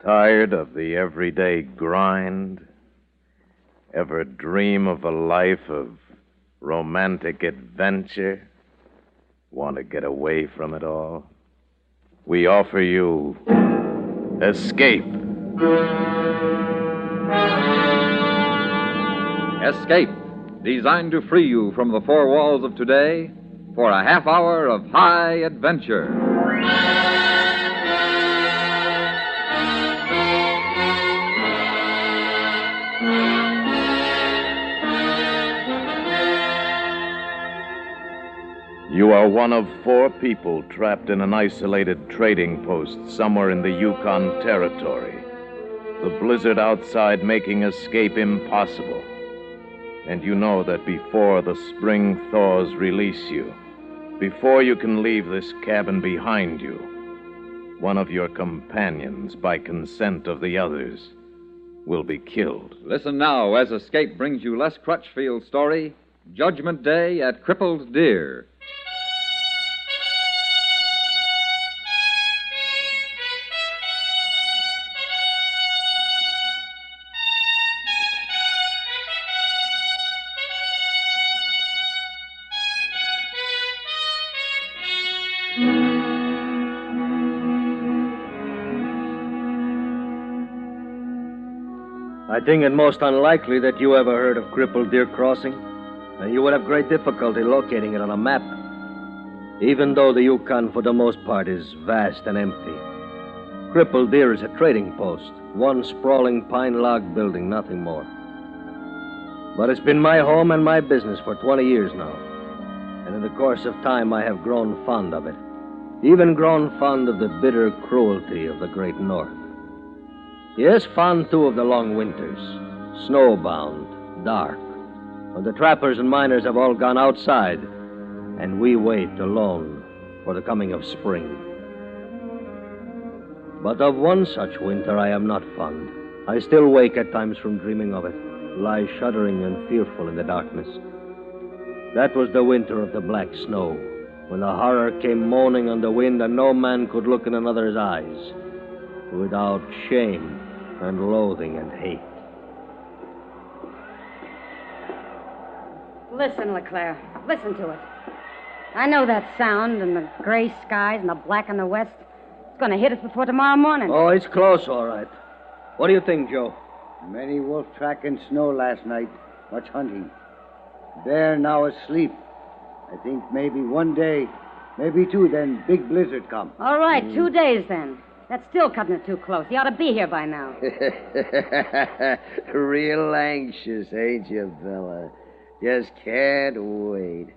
Tired of the everyday grind? Ever dream of a life of romantic adventure? Want to get away from it all? We offer you Escape. Escape, designed to free you from the four walls of today for a half hour of high adventure. You are one of 4 people trapped in an isolated trading post somewhere in the Yukon Territory. The blizzard outside making escape impossible. And you know that before the spring thaws release you, before you can leave this cabin behind you, one of your companions, by consent of the others, will be killed. Listen now as Escape brings you Les Crutchfield's story, Judgment Day at Crippled Deer. I think it most unlikely that you ever heard of Crippled Deer Crossing, and you would have great difficulty locating it on a map, even though the Yukon, for the most part, is vast and empty. Crippled Deer is a trading post, one sprawling pine log building, nothing more. But it's been my home and my business for 20 years now, and in the course of time I have grown fond of it, even grown fond of the bitter cruelty of the Great North. Yes, fond, too, of the long winters, snowbound, dark, when the trappers and miners have all gone outside, and we wait alone for the coming of spring. But of one such winter I am not fond. I still wake at times from dreaming of it, lie shuddering and fearful in the darkness. That was the winter of the black snow, when the horror came moaning on the wind and no man could look in another's eyes without shame and loathing and hate. Listen, LeClaire. Listen to it. I know that sound and the gray skies and the black in the west. It's going to hit us before tomorrow morning. Oh, it's close, all right. What do you think, Joe? Many wolf track in snow last night. Much hunting. Bear now asleep. I think maybe one day, maybe 2, then big blizzard come. All right, 2 days then. That's still cutting it too close. You ought to be here by now. Real anxious, ain't you, Bella? Just can't wait.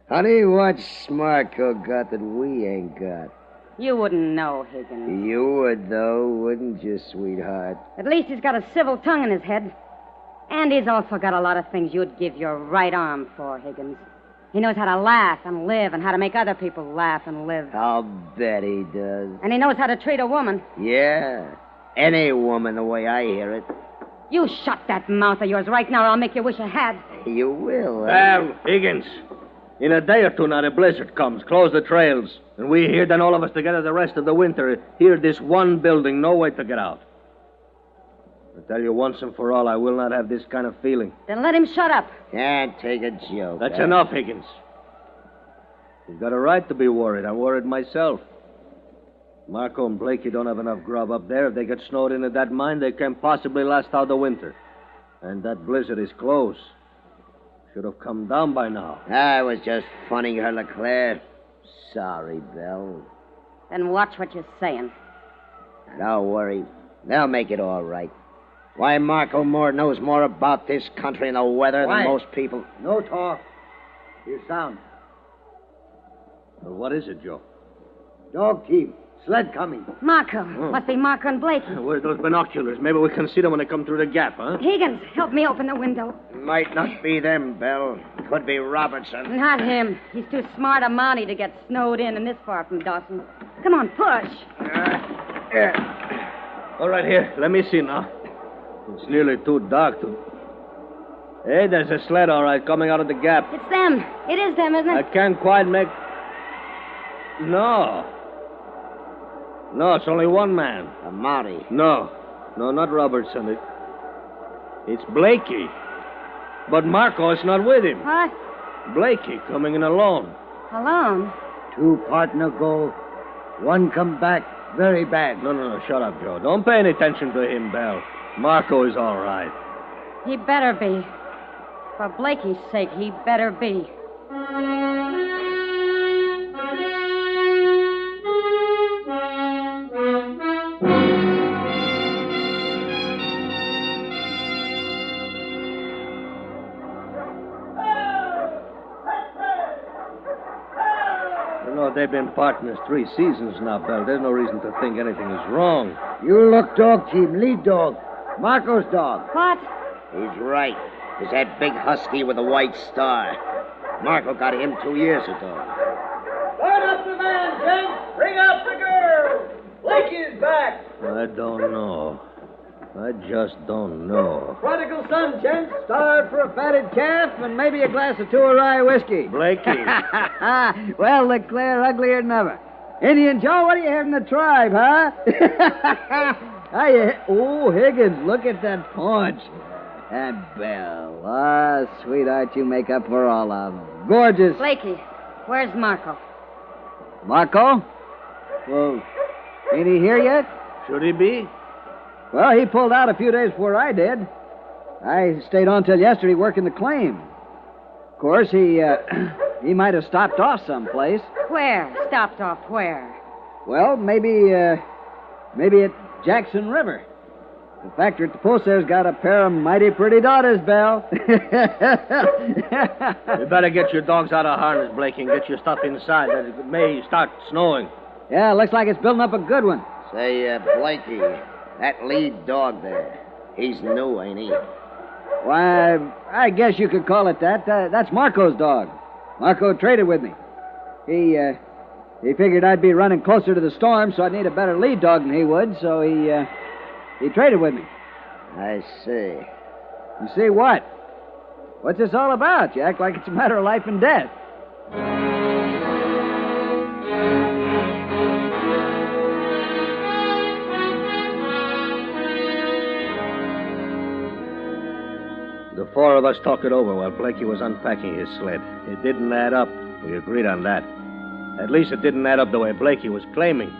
Honey, what's Marco got that we ain't got? You wouldn't know, Higgins. You would, though, wouldn't you, sweetheart? At least he's got a civil tongue in his head. And he's also got a lot of things you'd give your right arm for, Higgins. He knows how to laugh and live and how to make other people laugh and live. I'll bet he does. And he knows how to treat a woman. Yeah, any woman the way I hear it. You shut that mouth of yours right now or I'll make you wish you had. You will, Higgins. In a day or two now, the blizzard comes. Close the trails. And we here, then all of us together the rest of the winter. Here, this one building, no way to get out. I tell you once and for all, I will not have this kind of feeling. Then let him shut up. Can't take a joke. That's enough, Higgins. He's got a right to be worried. I'm worried myself. Marco and Blakey don't have enough grub up there. If they get snowed in at that mine, they can't possibly last out the winter. And that blizzard is close. Should have come down by now. I was just funning her, LeClaire. Sorry, Belle. Then watch what you're saying. Don't worry. They'll make it all right. Why, Marco Moore knows more about this country and the weather than most people. No talk. Hear sound. Well, what is it, Joe? Dog team. Sled coming. Marco. Must be Marco and Blakey. Where's those binoculars? Maybe we can see them when they come through the gap, huh? Higgins, help me open the window. Might not be them, Belle. Could be Robertson. Not him. He's too smart a Mountie to get snowed in this far from Dawson. Come on, push. All right, here. Let me see now. It's nearly too dark to... Hey, there's a sled, all right, coming out of the gap. It's them. It is them, isn't it? I can't quite make... No. No, it's only one man. A Mountie. No, not Robertson. It's Blakey. But Marco is not with him. What? Blakey coming in alone. Alone? 2 partner go. 1 come back very bad. No, shut up, Joe. Don't pay any attention to him, Bell. Marco is all right. He better be. For Blakey's sake, he better be. They've been partners 3 seasons now, Bell. There's no reason to think anything is wrong. You look dog team, lead dog. Marco's dog. What? He's right. It's that big husky with a white star. Marco got him 2 years ago. Start up the man, gents. Bring out the girl. Blakey is back. I don't know. I just don't know. Prodigal son, gents. Starve for a fatted calf and maybe a glass of 2 rye whiskey. Blakey. Well, Leclerc, uglier than ever. Indian Joe, what do you have in the tribe, huh? Oh, Higgins, look at that paunch. And Belle. Ah, sweetheart, you make up for all of them. Gorgeous. Blakey, where's Marco? Marco? Well, ain't he here yet? Should he be? Well, he pulled out a few days before I did. I stayed on till yesterday working the claim. Of course, he might have stopped off someplace. Where? Stopped off where? Well, maybe at Jackson River. The factor at the post there's got a pair of mighty pretty daughters, Belle. You better get your dogs out of harness, Blakey, and get your stuff inside. It may start snowing. Yeah, looks like it's building up a good one. Say, Blakey, that lead dog there, he's new, ain't he? Why, I guess you could call it that. That's Marco's dog. Marco traded with me. He figured I'd be running closer to the storm, so I'd need a better lead dog than he would, so he traded with me. I see. You see what? What's this all about? You act like it's a matter of life and death. The 4 of us talked it over while Blakey was unpacking his sled. It didn't add up. We agreed on that. At least it didn't add up the way Blakey was claiming.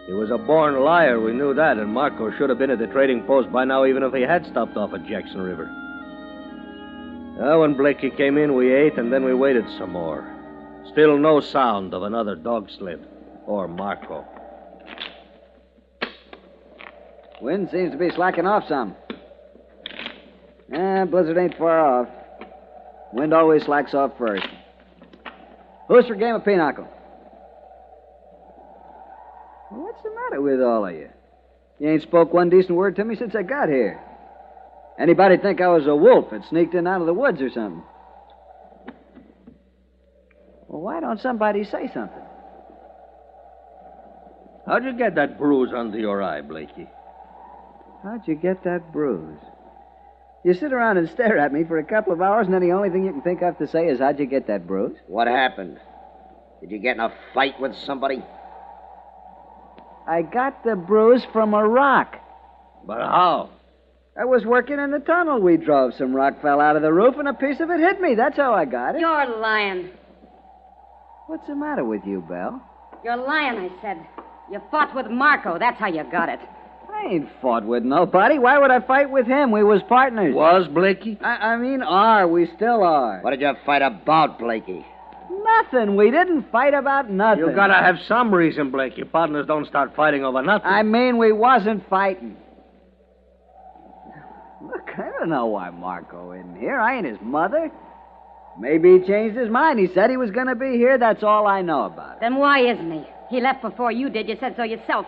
He was a born liar, we knew that, and Marco should have been at the trading post by now, even if he had stopped off at Jackson River. When Blakey came in, we ate, and then we waited some more. Still no sound of another dog sled or Marco. Wind seems to be slacking off some. Blizzard ain't far off. Wind always slacks off first. Who's for a game of pinochle? What's the matter with all of you? You ain't spoke one decent word to me since I got here. Anybody think I was a wolf that sneaked in out of the woods or something? Well, why don't somebody say something? How'd you get that bruise under your eye, Blakey? How'd you get that bruise? You sit around and stare at me for a couple of hours, and then the only thing you can think of to say is, how'd you get that bruise? What happened? Did you get in a fight with somebody? I got the bruise from a rock. But how? I was working in the tunnel we drove. Some rock fell out of the roof, and a piece of it hit me. That's how I got it. You're lying. What's the matter with you, Belle? You're lying, I said. You fought with Marco. That's how you got it. I ain't fought with nobody. Why would I fight with him? We was partners. Was, Blakey? I mean, are. We still are. What did you fight about, Blakey? Nothing. We didn't fight about nothing. You gotta have some reason, Blakey. Partners don't start fighting over nothing. I mean, we wasn't fighting. Look, I don't know why Marco isn't here. I ain't his mother. Maybe he changed his mind. He said he was going to be here. That's all I know about it. Then why isn't he? He left before you did. You said so yourself.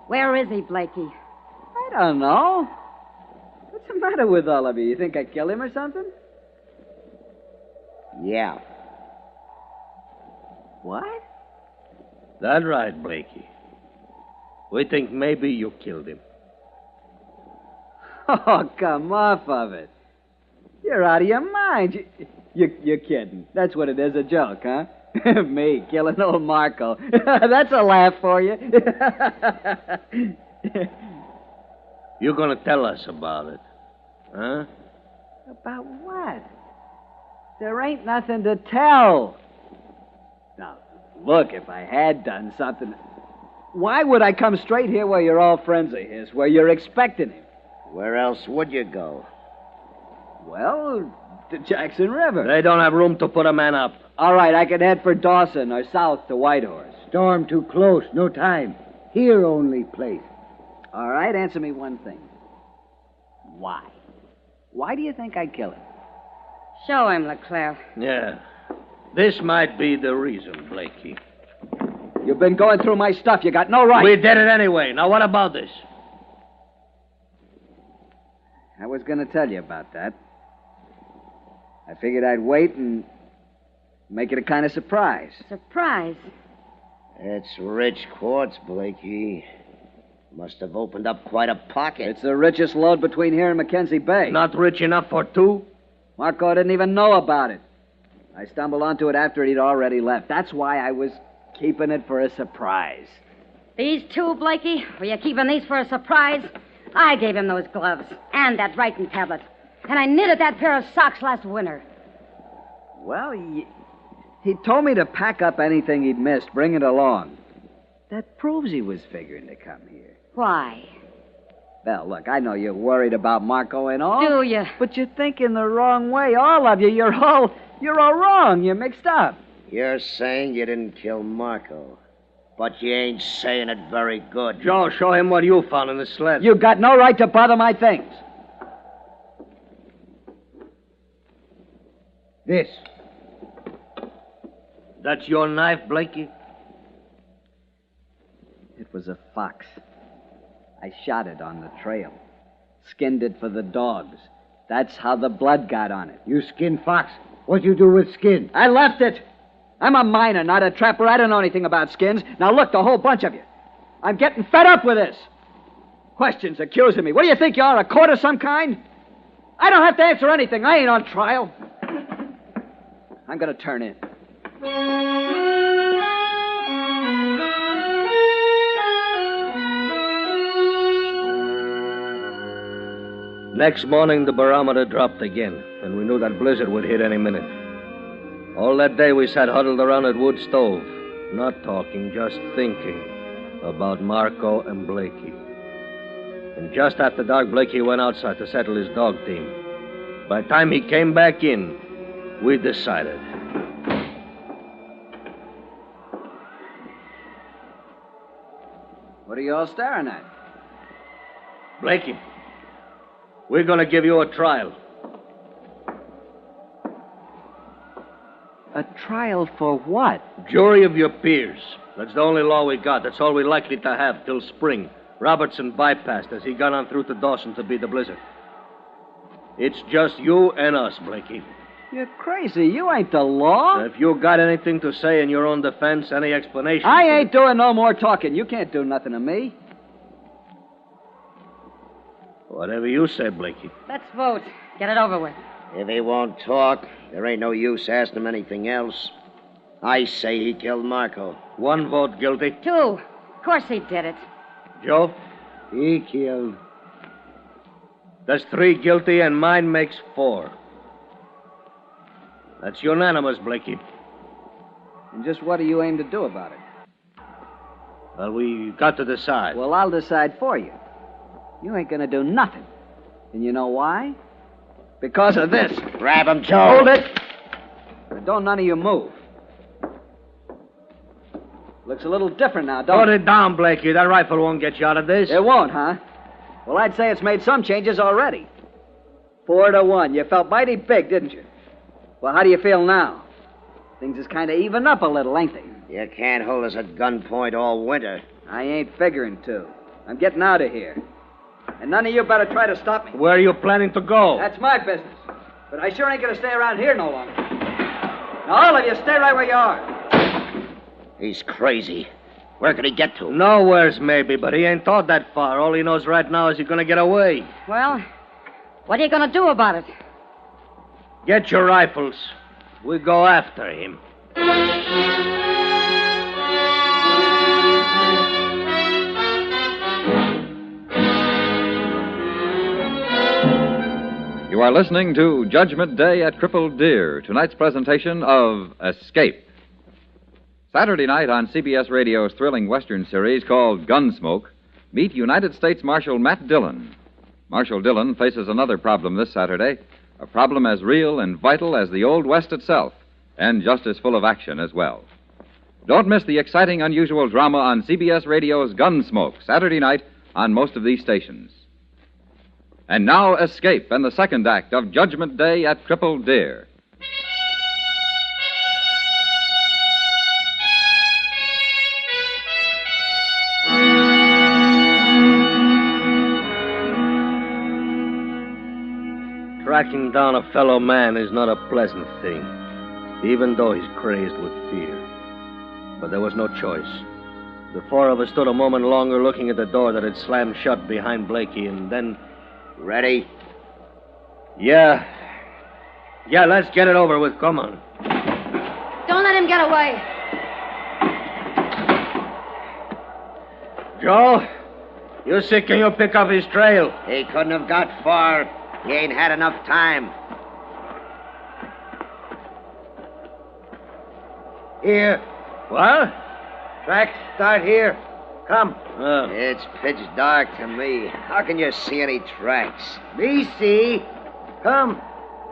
Where is he, Blakey? I don't know. What's the matter with all of you? You think I killed him or something? Yeah. What? That's right, Blakey. We think maybe you killed him. Oh, come off of it. You're out of your mind. You're kidding. That's what it is, a joke, huh? Me killing old Marco. That's a laugh for you. You're going to tell us about it, huh? About what? There ain't nothing to tell. Now, look, if I had done something, why would I come straight here where you're all friends of his, where you're expecting him? Where else would you go? Well, to Jackson River. They don't have room to put a man up. All right, I could head for Dawson or south to Whitehorse. Storm too close, no time. Here only place. All right, answer me one thing. Why? Why do you think I'd kill him? Show him, LeClaire. Yeah. This might be the reason, Blakey. You've been going through my stuff. You got no right. We did it anyway. Now, what about this? I was going to tell you about that. I figured I'd wait and make it a kind of surprise. Surprise. It's rich quartz, Blakey. Must have opened up quite a pocket. It's the richest lode between here and Mackenzie Bay. Not rich enough for two? Marco didn't even know about it. I stumbled onto it after he'd already left. That's why I was keeping it for a surprise. These two, Blakey? Were you keeping these for a surprise? I gave him those gloves and that writing tablet. And I knitted that pair of socks last winter. Well, he told me to pack up anything he'd missed, bring it along. That proves he was figuring to come here. Why? Well, look, I know you're worried about Marco and all. Do you? But you're thinking the wrong way, all of you. You're all wrong. You're mixed up. You're saying you didn't kill Marco, but you ain't saying it very good. Joe, show him what you found in the sled. You got no right to bother my things. This. That's your knife, Blakey? It was a fox. I shot it on the trail. Skinned it for the dogs. That's how the blood got on it. You skin fox. What you do with skin? I left it. I'm a miner, not a trapper. I don't know anything about skins. Now look, the whole bunch of you. I'm getting fed up with this. Questions accusing me. What do you think you are, a court of some kind? I don't have to answer anything. I ain't on trial. I'm going to turn in. Next morning, the barometer dropped again, and we knew that blizzard would hit any minute. All that day, we sat huddled around that wood stove, not talking, just thinking about Marco and Blakey. And just after dark, Blakey went outside to settle his dog team. By the time he came back in, we decided. What are you all staring at? Blakey, we're going to give you a trial. A trial for what? Jury of your peers. That's the only law we got. That's all we're likely to have till spring. Robertson bypassed as he got on through to Dawson to beat the blizzard. It's just you and us, Blakey. You're crazy. You ain't the law. If you got anything to say in your own defense, any explanation... I ain't doing no more talking. You can't do nothing to me. Whatever you say, Blakey. Let's vote. Get it over with. If he won't talk, there ain't no use asking him anything else. I say he killed Marco. One vote guilty. 2. Of course he did it. Joe? He killed. That's 3 guilty, and mine makes 4. That's unanimous, Blakey. And just what do you aim to do about it? Well, we got to decide. Well, I'll decide for you. You ain't gonna do nothing. And you know why? Because of this. Grab him, Joe. Hold it. But don't none of you move. Looks a little different now, don't Put it down, Blakey. That rifle won't get you out of this. It won't, huh? Well, I'd say it's made some changes already. 4-1. You felt mighty big, didn't you? Well, how do you feel now? Things is kind of even up a little, ain't they? You can't hold us at gunpoint all winter. I ain't figuring to. I'm getting out of here. And none of you better try to stop me. Where are you planning to go? That's my business. But I sure ain't going to stay around here no longer. Now, all of you, stay right where you are. He's crazy. Where could he get to? Nowhere's maybe, but he ain't thought that far. All he knows right now is he's going to get away. Well, what are you going to do about it? Get your rifles. We go after him. You are listening to Judgment Day at Crippled Deer, tonight's presentation of Escape. Saturday night on CBS Radio's thrilling Western series called Gunsmoke, meet United States Marshal Matt Dillon. Marshal Dillon faces another problem this Saturday, a problem as real and vital as the Old West itself, and just as full of action as well. Don't miss the exciting, unusual drama on CBS Radio's Gunsmoke, Saturday night on most of these stations. And now, Escape and the second act of Judgment Day at Crippled Deer. Tracking down a fellow man is not a pleasant thing, even though he's crazed with fear. But there was no choice. The four of us stood a moment longer looking at the door that had slammed shut behind Blakey, and then... Ready? Yeah, let's get it over with. Come on. Don't let him get away. Joe, you sick? Can you pick up his trail? He couldn't have got far. He ain't had enough time. Here. What? Tracks start here. Come. It's pitch dark to me. How can you see any tracks? Me see. Come.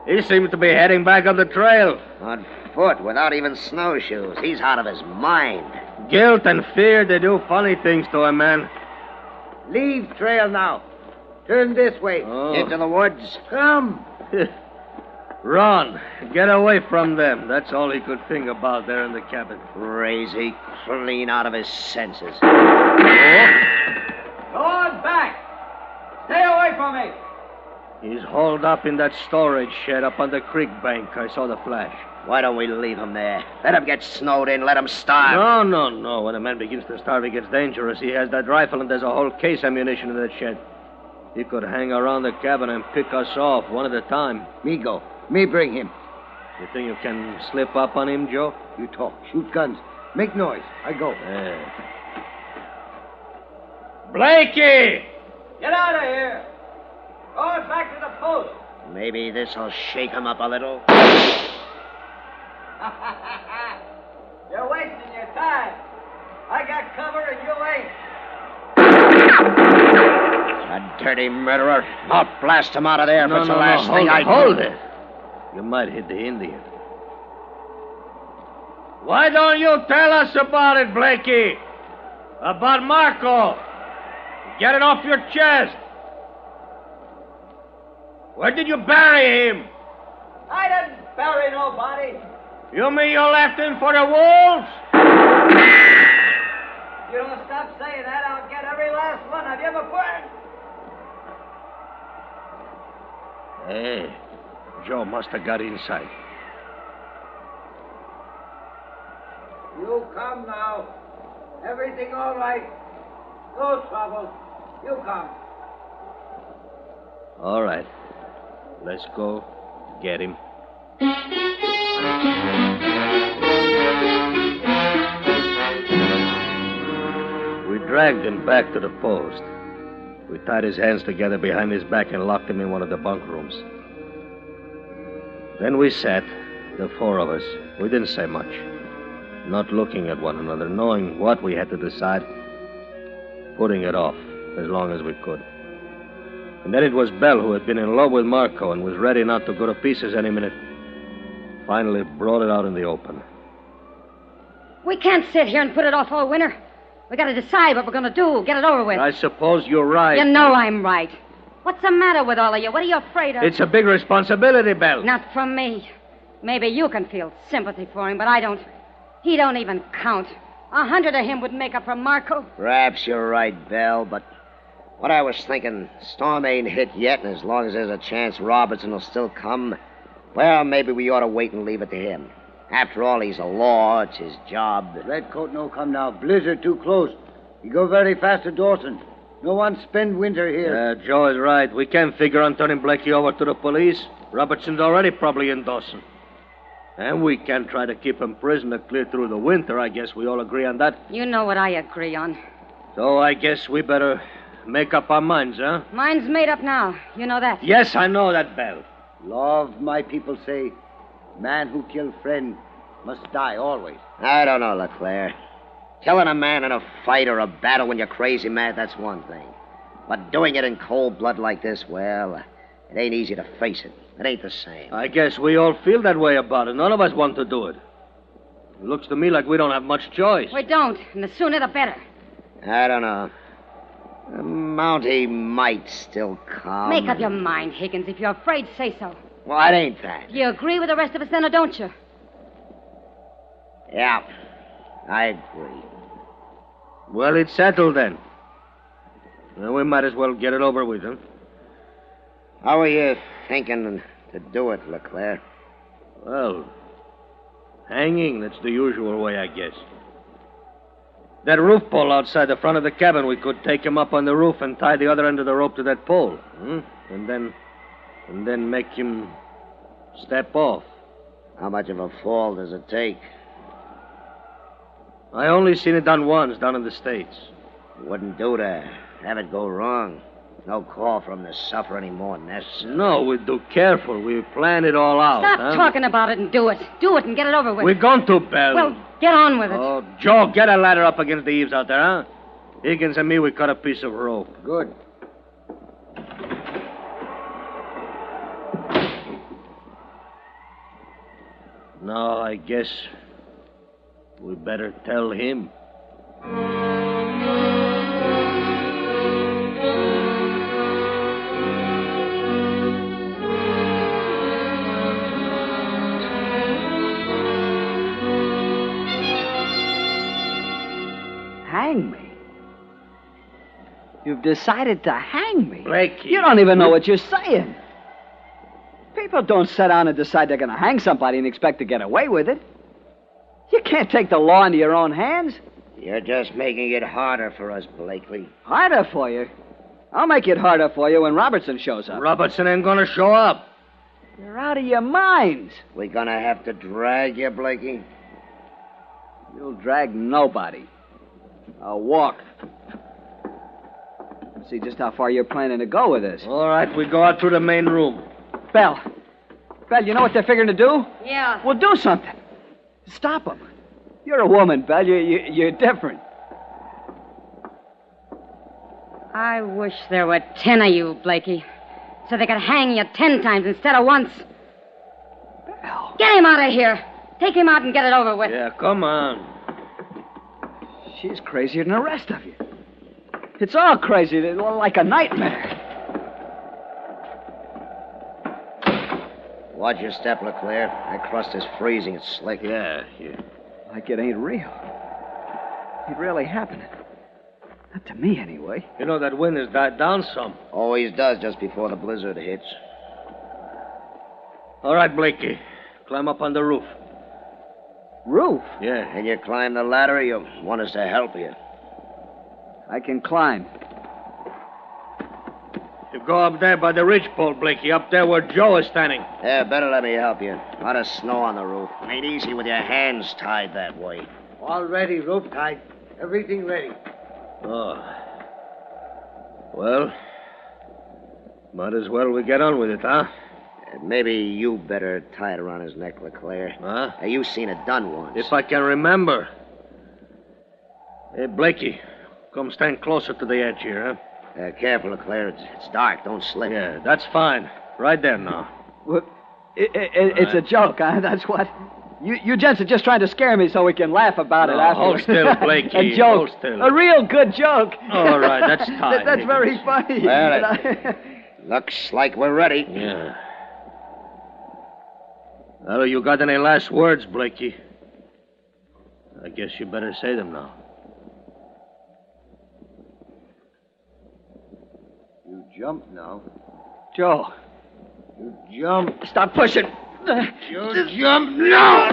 He seems to be heading back on the trail. On foot, without even snowshoes. He's out of his mind. Guilt and fear, they do funny things to a man. Leave trail now. Turn this way. Into the woods. Come. Run. Get away from them. That's all he could think about there in the cabin. Crazy, clean out of his senses. Go on back. Stay away from me. He's holed up in that storage shed up on the creek bank. I saw the flash. Why don't we leave him there? Let him get snowed in. Let him starve. No. When a man begins to starve, he gets dangerous. He has that rifle, and there's a whole case of ammunition in that shed. He could hang around the cabin and pick us off one at a time. Me go. Me bring him. You think you can slip up on him, Joe? You talk. Shoot guns. Make noise. I go. Blakey! Get out of here. Go back to the post. Maybe this'll shake him up a little. You're wasting your time. I got cover and you ain't. A dirty murderer. I'll blast him out of there if it's the last thing I do. Hold it. You might hit the Indian. Why don't you tell us about it, Blakey? About Marco. Get it off your chest. Where did you bury him? I didn't bury nobody. You mean you left him for the wolves? You don't stop saying that, I'll get every last one of you before... Hey, Joe must have got inside. You come now. Everything all right. No trouble. You come. All right. Let's go get him. We dragged him back to the post. We tied his hands together behind his back and locked him in one of the bunk rooms. Then we sat, the four of us. We didn't say much, not looking at one another, knowing what we had to decide, putting it off as long as we could. And then it was Belle, who had been in love with Marco and was ready not to go to pieces any minute, finally brought it out in the open. We can't sit here and put it off all winter. We got to decide what we're going to do. Get it over with. I suppose you're right. You know I'm right. What's the matter with all of you? What are you afraid of? It's a big responsibility, Belle. Not from me. Maybe you can feel sympathy for him, but I don't. He don't even count. 100 of him would make up for Marco. Perhaps you're right, Belle, but what I was thinking, Storm ain't hit yet, and as long as there's a chance Robertson will still come, well, maybe we ought to wait and leave it to him. After all, he's a law. It's his job. Redcoat no come now. Blizzard too close. He go very fast to Dawson. No one spend winter here. Joe is right. We can't figure on turning Blakey over to the police. Robertson's already probably in Dawson. And we can try to keep him prisoner clear through the winter. I guess we all agree on that. You know what I agree on. So I guess we better make up our minds, huh? Mine's made up now. You know that. Yes, I know that, Belle. Law of my people say, man who kill friend must die always. I don't know, LeClaire. Killing a man in a fight or a battle when you're crazy mad, that's one thing. But doing it in cold blood like this, well, it ain't easy to face it. It ain't the same. I guess we all feel that way about it. None of us want to do it. It looks to me like we don't have much choice. We don't, and the sooner the better. I don't know. The Mountie might still come. Make up your mind, Higgins. If you're afraid, say so. Well, it ain't that. You agree with the rest of us then, or don't you? Yeah, I agree. Well, it's settled then. Well, we might as well get it over with, huh? How are you thinking to do it, LeClaire? Well, hanging, that's the usual way, I guess. That roof pole outside the front of the cabin, we could take him up on the roof and tie the other end of the rope to that pole. And then make him step off. How much of a fall does it take? I only seen it done once down in the States. Wouldn't do to have it go wrong. No call for him to suffer any more than this. No, we'd do careful. We plan it all out. Stop talking about it and do it. Do it and get it over with. We're going to, Belle. Well, get on with it. Oh, Joe, get a ladder up against the eaves out there, huh? Higgins and me, we cut a piece of rope. Good. No, I guess we better tell him. Hang me? You've decided to hang me? Blakey. You don't even know what you're saying. People don't sit down and decide they're going to hang somebody and expect to get away with it. You can't take the law into your own hands. You're just making it harder for us, Blakely. Harder for you? I'll make it harder for you when Robertson shows up. Robertson ain't gonna show up. You're out of your minds. We gonna have to drag you, Blakey? You'll drag nobody. I'll walk. See just how far you're planning to go with this. All right, we go out through the main room. Belle, you know what they're figuring to do? Yeah. Well, do something. Stop them. You're a woman, Belle. You're different. I wish there were 10 of you, Blakey, so they could hang you 10 times instead of once. Belle. Get him out of here. Take him out and get it over with. Yeah, come on. She's crazier than the rest of you. It's all crazy, like a nightmare. Watch your step, LeClaire. That crust is freezing. It's slick. Yeah. Like it ain't real. Ain't really happening. Not to me, anyway. You know, that wind has died down some. Always does just before the blizzard hits. All right, Blakey. Climb up on the roof. Roof? Yeah. And you climb the ladder, or you want us to help you? I can climb. You go up there by the ridgepole, Blakey, up there where Joe is standing. Yeah, better let me help you. A lot of snow on the roof. Ain't easy with your hands tied that way. All ready, rope tied. Everything ready. Oh. Well, might as well we get on with it, huh? Maybe you better tie it around his neck, LeClaire. Huh? You seen it done once. If I can remember. Hey, Blakey, come stand closer to the edge here, huh? Careful, LeClaire. It's dark. Don't slip. Yeah, that's fine. Right there now. Well, it's a joke, huh? That's what. You gents are just trying to scare me so we can laugh about it afterwards. Hold still, Blakey. A joke. Hold still. A real good joke. All right, that's tight. That's very funny. Well, looks like we're ready. Yeah. Well, you got any last words, Blakey? I guess you better say them now. You jump now. Joe. You jump. Stop pushing. You jump now!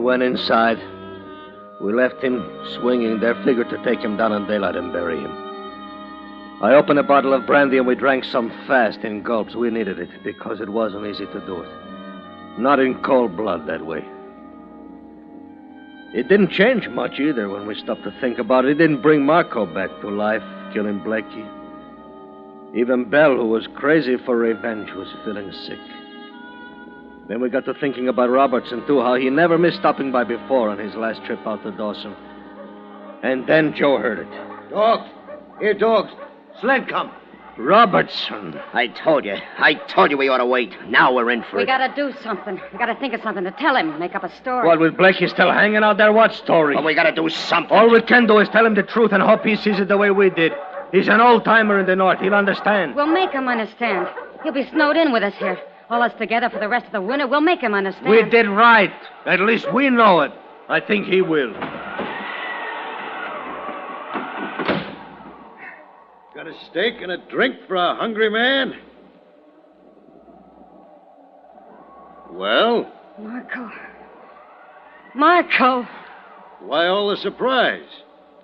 went inside. We left him swinging there, figured to take him down in daylight and bury him. I opened a bottle of brandy and we drank some fast in gulps. We needed it because it wasn't easy to do it. Not in cold blood that way. It didn't change much either when we stopped to think about it. It didn't bring Marco back to life, killing Blakey. Even Belle, who was crazy for revenge, was feeling sick. Then we got to thinking about Robertson, too, how he never missed stopping by before on his last trip out to Dawson. And then Joe heard it. Dogs! Here, dogs! Sled come! Robertson! I told you we ought to wait. Now we're in for We it. gotta do something. We gotta think of something to tell him, make up a story. What, with Blakey still hanging out there? What story? But we gotta do something. All we can do is tell him the truth and hope he sees it the way we did. He's an old-timer in the North. He'll understand. We'll make him understand. He'll be snowed in with us here. All us together for the rest of the winter. We'll make him understand. We did right. At least we know it. I think he will. Got a steak and a drink for a hungry man? Well? Marco. Why all the surprise?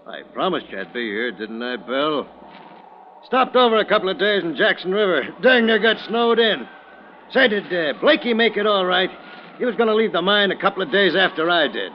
I promised you I'd be here, didn't I, Belle? Stopped over a couple of days in Jackson River. Dang near got snowed in. Say, did Blakey make it all right? He was going to leave the mine a couple of days after I did.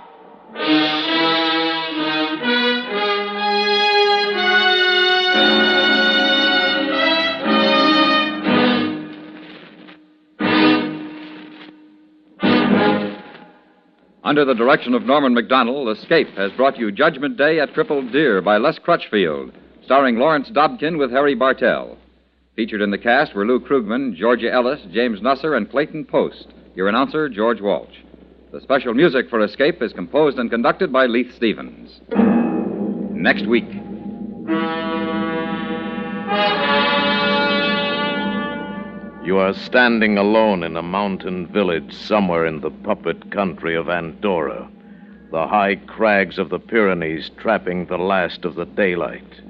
Under the direction of Norman MacDonald, Escape has brought you Judgment Day at Crippled Deer by Les Crutchfield, starring Lawrence Dobkin with Harry Bartell. Featured in the cast were Lou Krugman, Georgia Ellis, James Nusser, and Clayton Post. Your announcer, George Walsh. The special music for Escape is composed and conducted by Leith Stevens. Next week. You are standing alone in a mountain village somewhere in the puppet country of Andorra, the high crags of the Pyrenees trapping the last of the daylight.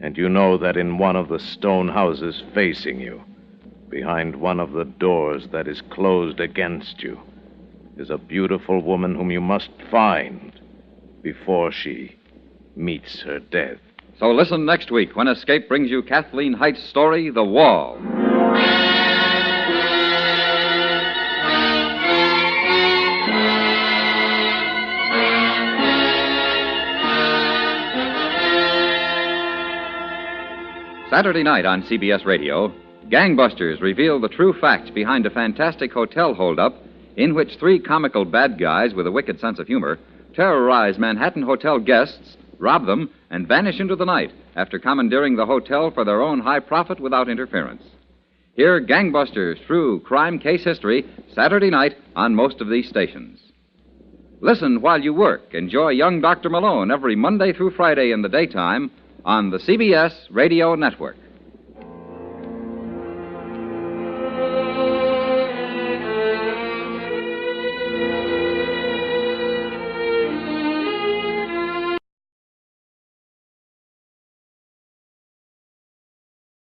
And you know that in one of the stone houses facing you, behind one of the doors that is closed against you, is a beautiful woman whom you must find before she meets her death. So listen next week when Escape brings you Kathleen Height's story, The Wall. Saturday night on CBS Radio, gangbusters reveal the true facts behind a fantastic hotel holdup in which three comical bad guys with a wicked sense of humor terrorize Manhattan hotel guests, rob them, and vanish into the night after commandeering the hotel for their own high profit without interference. Hear Gangbusters' true crime case history Saturday night on most of these stations. Listen while you work. Enjoy Young Dr. Malone every Monday through Friday in the daytime on the CBS Radio Network.